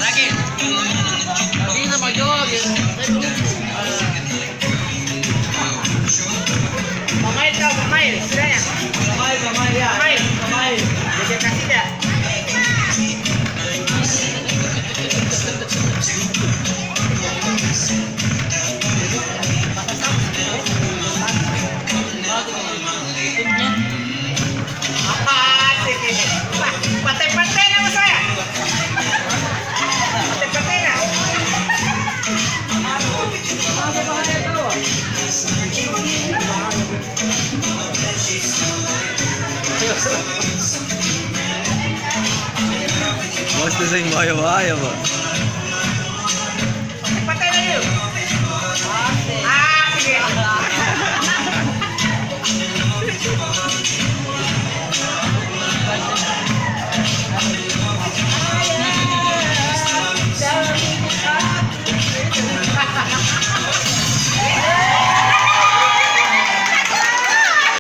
Lagi. Lagi na mag-jog. Pamail ka, pamail. Sila yan. Kamay, yan. Kamay. Bigyan kasi niya. Patay-patay na mo saya. Patay-patay na. Basta sing ayaw ba?